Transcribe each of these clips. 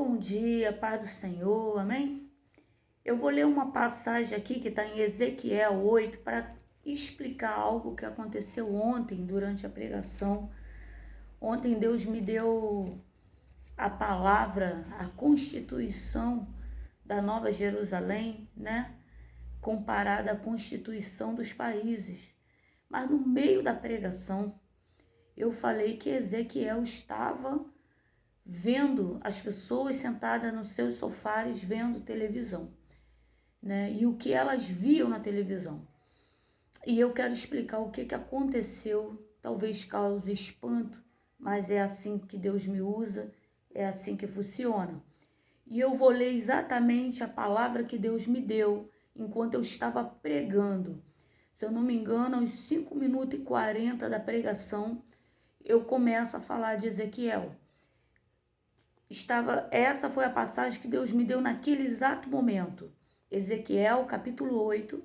Bom dia, paz do Senhor, amém? Eu vou ler uma passagem aqui que está em Ezequiel 8 para explicar algo que aconteceu ontem durante a pregação. Ontem Deus me deu a palavra, a constituição da Nova Jerusalém, né? Comparada à constituição dos países. Mas no meio da pregação, eu falei que Ezequiel estava vendo as pessoas sentadas nos seus sofás vendo televisão, né? E o que elas viam na televisão. E eu quero explicar o que aconteceu, talvez cause espanto, mas é assim que Deus me usa, é assim que funciona. E eu vou ler exatamente a palavra que Deus me deu enquanto eu estava pregando. Se eu não me engano, aos 5 minutos e 40 da pregação, eu começo a falar de Ezequiel. Essa foi a passagem que Deus me deu naquele exato momento. Ezequiel, capítulo 8,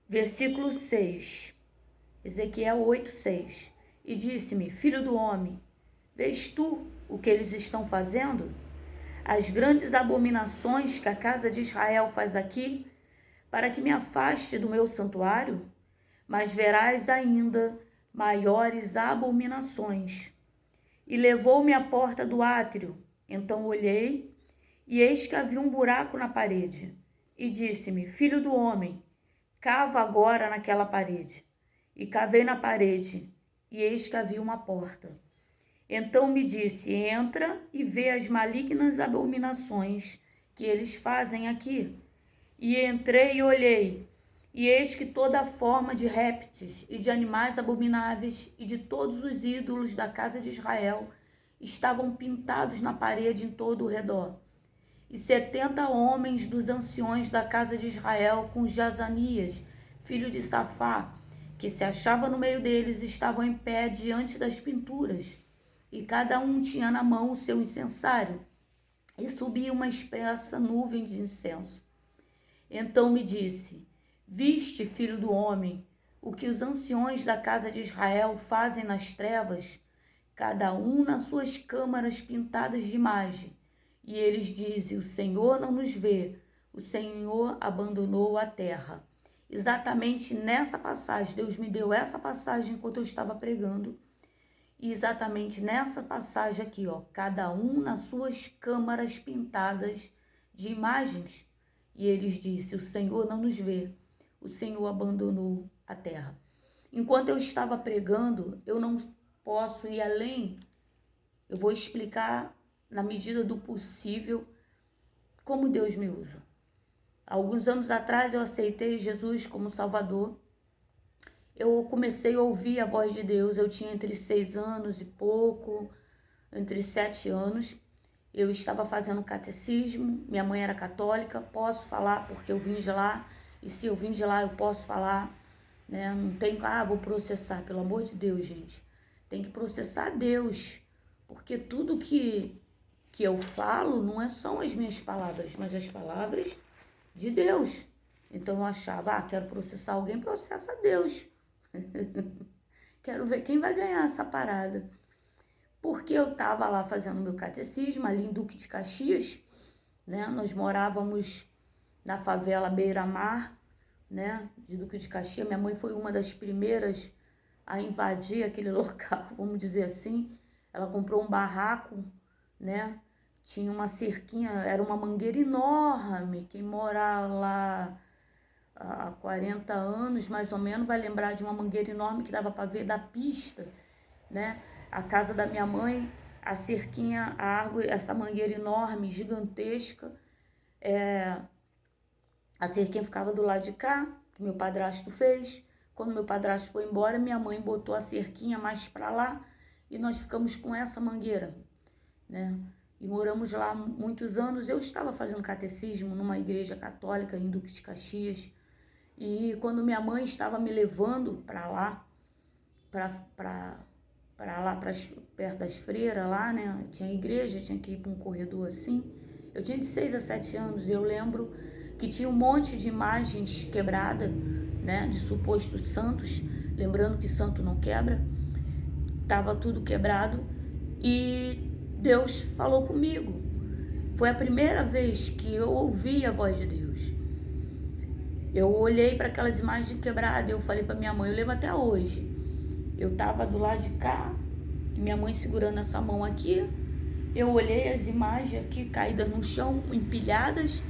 versículo 6. Ezequiel 8, 6. E disse-me: Filho do homem, vês tu o que eles estão fazendo? As grandes abominações que a casa de Israel faz aqui, para que me afaste do meu santuário? Mas verás ainda maiores abominações. E levou-me à porta do átrio. Então olhei, e eis que havia um buraco na parede. E disse-me: Filho do homem, cava agora naquela parede. E cavei na parede, e eis que havia uma porta. Então me disse: Entra e vê as malignas abominações que eles fazem aqui. E entrei e olhei, e eis que toda forma de répteis e de animais abomináveis e de todos os ídolos da casa de Israel estavam pintados na parede em todo o redor. E 70 homens dos anciões da casa de Israel, com Jazanias, filho de Safá, que se achava no meio deles, estavam em pé diante das pinturas. E cada um tinha na mão o seu incensário, e subia uma espessa nuvem de incenso. Então me disse: Viste, filho do homem, o que os anciões da casa de Israel fazem nas trevas, cada um nas suas câmaras pintadas de imagem. E eles dizem: O Senhor não nos vê, o Senhor abandonou a terra. Exatamente nessa passagem, Deus me deu essa passagem enquanto eu estava pregando. E exatamente nessa passagem aqui, ó, cada um nas suas câmaras pintadas de imagens. E eles disseram: O Senhor não nos vê, o Senhor abandonou a terra. Enquanto eu estava pregando, eu não posso ir além. Eu vou explicar, na medida do possível, como Deus me usa. Alguns anos atrás eu aceitei Jesus como Salvador. Eu comecei a ouvir a voz de Deus. Eu tinha entre 6 anos e pouco, entre 7 anos. Eu estava fazendo catecismo, minha mãe era católica, posso falar porque eu vim de lá, e se eu vim de lá eu posso falar, né? Não tem, vou processar, pelo amor de Deus, gente. Tem que processar Deus, porque tudo que eu falo não são as minhas palavras, mas as palavras de Deus. Então eu achava, quero processar alguém, processa Deus. Quero ver quem vai ganhar essa parada. Porque eu estava lá fazendo meu catecismo, ali em Duque de Caxias, né? Nós morávamos na favela Beira-Mar, né? De Duque de Caxias. Minha mãe foi uma das primeiras a invadir aquele local, vamos dizer assim. Ela comprou um barraco, né? Tinha uma cerquinha, era uma mangueira enorme. Quem mora lá há 40 anos, mais ou menos, vai lembrar de uma mangueira enorme que dava para ver da pista, né? A casa da minha mãe, a cerquinha, a árvore, essa mangueira enorme, gigantesca. A cerquinha ficava do lado de cá, que meu padrasto fez. Quando meu padrasto foi embora, minha mãe botou a cerquinha mais para lá e nós ficamos com essa mangueira, né? E moramos lá muitos anos. Eu estava fazendo catecismo numa igreja católica em Duque de Caxias. E quando minha mãe estava me levando para lá, para perto das freiras lá, né? Tinha igreja, tinha que ir para um corredor assim. Eu tinha de 6 a 7 anos e eu lembro que tinha um monte de imagens quebradas, né? De supostos santos, lembrando que santo não quebra. Tava tudo quebrado e Deus falou comigo. Foi a primeira vez que eu ouvi a voz de Deus. Eu olhei para aquelas imagens quebradas e eu falei para minha mãe, eu lembro até hoje. Eu estava do lado de cá, e minha mãe segurando essa mão aqui. Eu olhei as imagens aqui caídas no chão, empilhadas,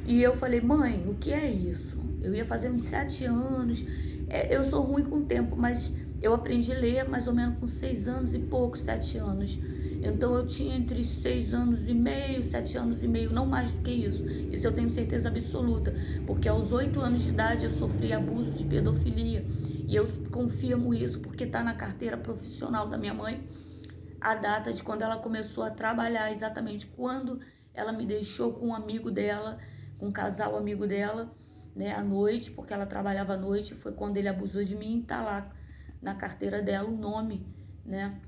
e eu falei, mãe, o que é isso? Eu ia fazer uns 7 anos. Eu sou ruim com o tempo, mas eu aprendi a ler mais ou menos com 6 anos e pouco, 7 anos. Então eu tinha entre 6 anos e meio, 7 anos e meio, não mais do que isso. Isso eu tenho certeza absoluta, porque aos 8 anos de idade eu sofri abuso de pedofilia. E eu confirmo isso porque está na carteira profissional da minha mãe, a data de quando ela começou a trabalhar, exatamente quando ela me deixou com um amigo dela, com um casal amigo dela, né, à noite, porque ela trabalhava à noite, foi quando ele abusou de mim, tá lá na carteira dela o nome, né,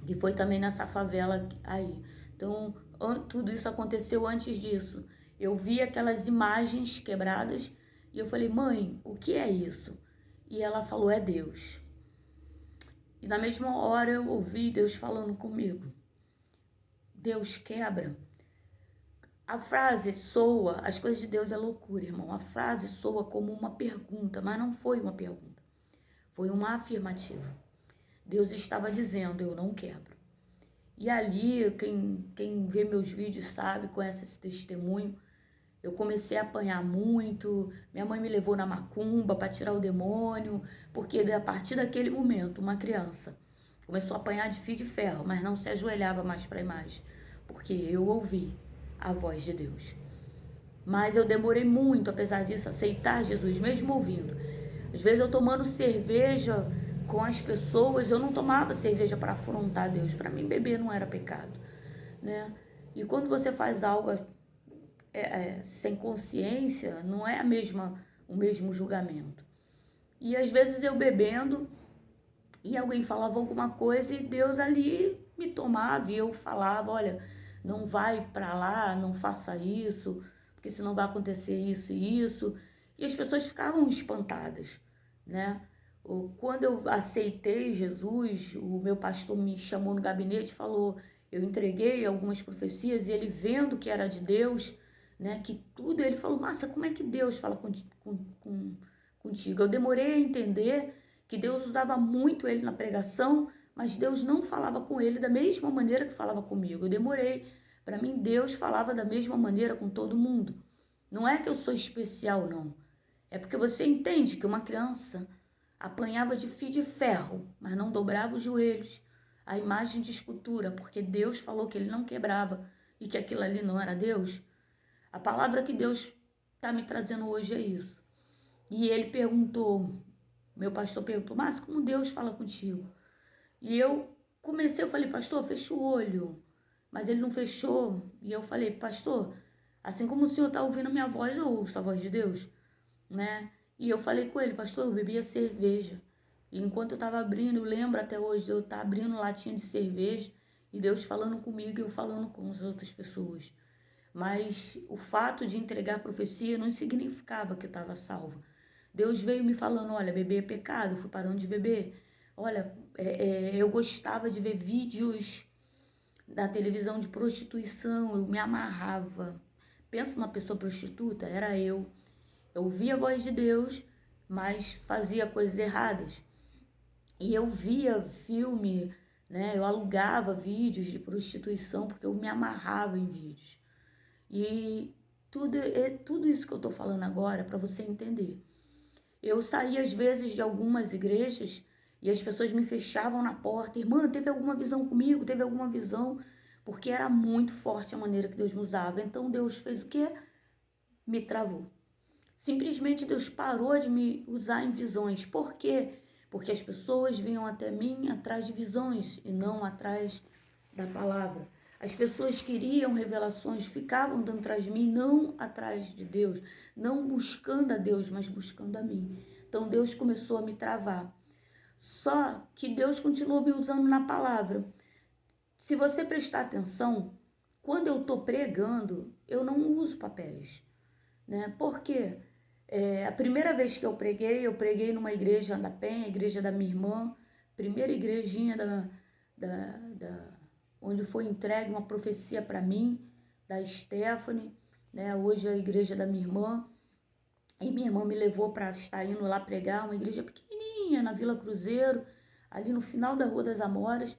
que foi também nessa favela aí. Então, tudo isso aconteceu antes disso. Eu vi aquelas imagens quebradas e eu falei, mãe, o que é isso? E ela falou, é Deus. E na mesma hora eu ouvi Deus falando comigo. Deus quebra. A frase soa, as coisas de Deus é loucura, irmão. A frase soa como uma pergunta, mas não foi uma pergunta. Foi uma afirmativa. Deus estava dizendo, eu não quebro. E ali, quem vê meus vídeos sabe, conhece esse testemunho. Eu comecei a apanhar muito, minha mãe me levou na macumba para tirar o demônio, porque a partir daquele momento, uma criança começou a apanhar de fio de ferro, mas não se ajoelhava mais para a imagem, porque eu ouvi a voz de Deus. Mas eu demorei muito, apesar disso, a aceitar Jesus, mesmo ouvindo. Às vezes eu tomando cerveja com as pessoas, eu não tomava cerveja para afrontar Deus. Para mim, beber não era pecado, né? E quando você faz algo sem consciência, não é o mesmo julgamento. E às vezes eu bebendo e alguém falava alguma coisa e Deus ali me tomava e eu falava, olha, não vai para lá, não faça isso, porque senão vai acontecer isso e isso. E as pessoas ficavam espantadas, né? Quando eu aceitei Jesus, o meu pastor me chamou no gabinete e falou, eu entreguei algumas profecias e ele vendo que era de Deus, né, que tudo, ele falou, Márcia, como é que Deus fala contigo? Eu demorei a entender que Deus usava muito ele na pregação, mas Deus não falava com ele da mesma maneira que falava comigo. Eu demorei. Para mim, Deus falava da mesma maneira com todo mundo. Não é que eu sou especial, não. É porque você entende que uma criança apanhava de fio de ferro, mas não dobrava os joelhos. A imagem de escultura, porque Deus falou que ele não quebrava e que aquilo ali não era Deus. A palavra que Deus está me trazendo hoje é isso. E ele perguntou, meu pastor perguntou, mas como Deus fala contigo? E eu falei, pastor, fecha o olho. Mas ele não fechou. E eu falei, pastor, assim como o senhor está ouvindo a minha voz, eu ouço a voz de Deus, né? E eu falei com ele, pastor, eu bebia cerveja. E enquanto eu estava abrindo, eu lembro até hoje, eu estava abrindo latinha de cerveja e Deus falando comigo e eu falando com as outras pessoas. Mas o fato de entregar a profecia não significava que eu estava salva. Deus veio me falando, olha, beber é pecado, eu fui parando de beber. Olha, eu gostava de ver vídeos da televisão de prostituição, eu me amarrava. Pensa numa pessoa prostituta, era eu. Eu ouvia a voz de Deus, mas fazia coisas erradas. E eu via filme, né? Eu alugava vídeos de prostituição porque eu me amarrava em vídeos. E tudo isso que eu estou falando agora é para você entender. Eu saía às vezes de algumas igrejas e as pessoas me fechavam na porta. Irmã, teve alguma visão comigo? Teve alguma visão? Porque era muito forte a maneira que Deus me usava. Então Deus fez o quê? Me travou. Simplesmente Deus parou de me usar em visões. Por quê? Porque as pessoas vinham até mim atrás de visões e não atrás da palavra. As pessoas queriam revelações, ficavam dando atrás de mim, não atrás de Deus, não buscando a Deus, mas buscando a mim. Então Deus começou a me travar. Só que Deus continuou me usando na palavra. Se você prestar atenção, quando eu estou pregando, eu não uso papéis, né? Por quê? A primeira vez que eu preguei numa igreja da Penha, a igreja da minha irmã, primeira igrejinha da onde foi entregue uma profecia para mim, da Stephanie, né? Hoje é a igreja da minha irmã, e minha irmã me levou para estar indo lá pregar, uma igreja pequenininha, na Vila Cruzeiro, ali no final da Rua das Amoras,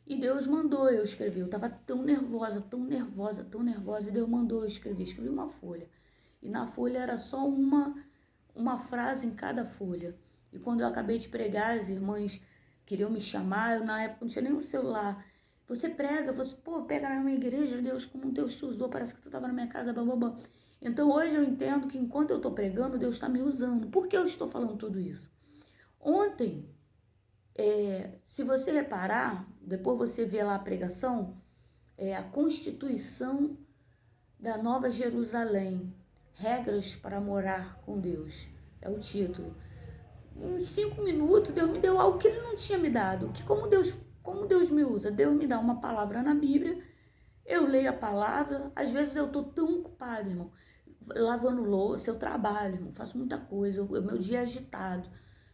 e Deus mandou eu escrever. Eu estava tão nervosa, tão nervosa, tão nervosa, e Deus mandou eu escrever. Escrevi uma folha, e na folha era só uma frase em cada folha. E quando eu acabei de pregar, as irmãs queriam me chamar, eu na época não tinha nem um celular. Você prega, pega na minha igreja, Deus, como Deus te usou, parece que tu estava na minha casa, bababá. Então hoje eu entendo que enquanto eu estou pregando, Deus está me usando. Por que eu estou falando tudo isso? Ontem, se você reparar, depois você vê lá a pregação, a Constituição da Nova Jerusalém, regras para morar com Deus, é o título. Em 5 minutos, Deus me deu algo que Ele não tinha me dado. Como Deus me usa? Deus me dá uma palavra na Bíblia, eu leio a palavra, às vezes eu estou tão ocupada, irmão, lavando louça, eu trabalho, irmão, faço muita coisa, meu dia é agitado,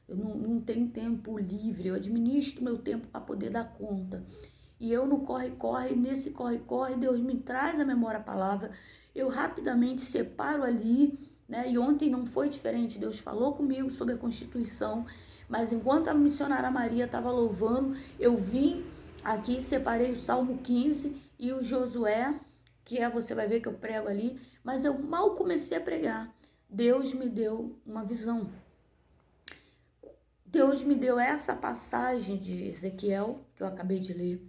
eu não tenho tempo livre, eu administro meu tempo para poder dar conta. E eu no corre-corre, nesse corre-corre, Deus me traz à memória a palavra, eu rapidamente separo ali, né? E ontem não foi diferente, Deus falou comigo sobre a Constituição, mas enquanto a missionária Maria estava louvando, eu vim aqui, separei o Salmo 15 e o Josué, você vai ver que eu prego ali, mas eu mal comecei a pregar. Deus me deu uma visão. Deus me deu essa passagem de Ezequiel, que eu acabei de ler,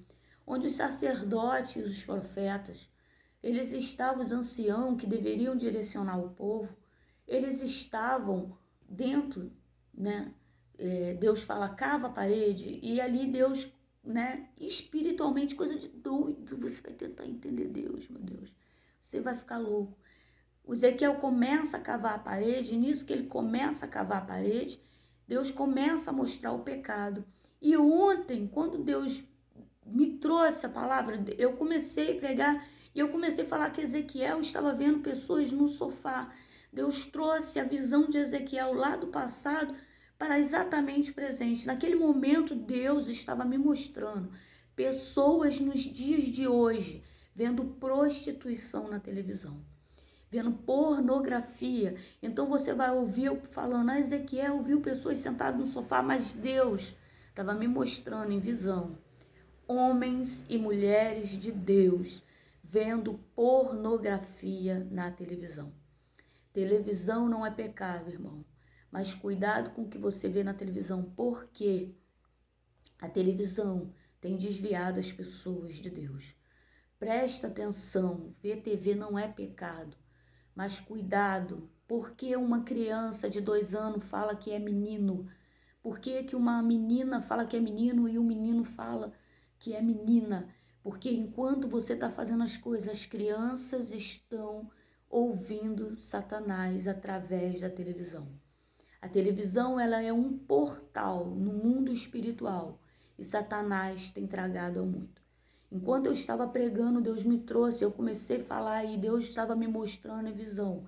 onde os sacerdotes e os profetas, eles estavam, os anciãos que deveriam direcionar o povo, eles estavam dentro, né? Deus fala, cava a parede, e ali Deus, né, espiritualmente, coisa de doido, você vai tentar entender Deus, meu Deus, você vai ficar louco. O Ezequiel começa a cavar a parede, e nisso que ele começa a cavar a parede, Deus começa a mostrar o pecado. E ontem, quando Deus me trouxe a palavra, eu comecei a pregar e eu comecei a falar que Ezequiel estava vendo pessoas no sofá. Deus trouxe a visão de Ezequiel lá do passado para exatamente o presente. Naquele momento, Deus estava me mostrando pessoas nos dias de hoje vendo prostituição na televisão, vendo pornografia. Então você vai ouvir eu falando, Ezequiel viu pessoas sentadas no sofá, mas Deus estava me mostrando em visão homens e mulheres de Deus vendo pornografia na televisão. Televisão não é pecado, irmão, mas cuidado com o que você vê na televisão, porque a televisão tem desviado as pessoas de Deus. Presta atenção, ver TV não é pecado, mas cuidado, porque uma criança de 2 anos fala que é menino? Por que uma menina fala que é menino e um menino fala que é menina? Porque enquanto você está fazendo as coisas, as crianças estão ouvindo Satanás através da televisão. A televisão, ela é um portal no mundo espiritual e Satanás tem tragado muito. Enquanto eu estava pregando, Deus me trouxe, eu comecei a falar e Deus estava me mostrando a visão.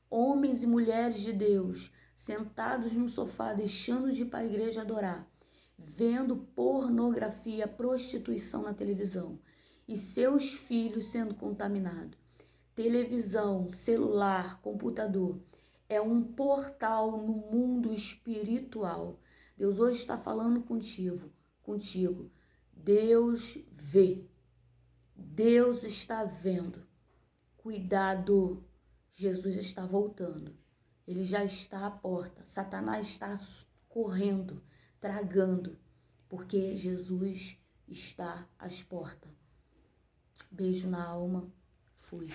Homens e mulheres de Deus, sentados no sofá, deixando de ir para a igreja adorar, vendo pornografia, prostituição na televisão e seus filhos sendo contaminados. Televisão, celular, computador é um portal no mundo espiritual. Deus hoje está falando contigo. Deus vê. Deus está vendo. Cuidado. Jesus está voltando. Ele já está à porta. Satanás está correndo, tragando, porque Jesus está às portas. Beijo na alma. Fui.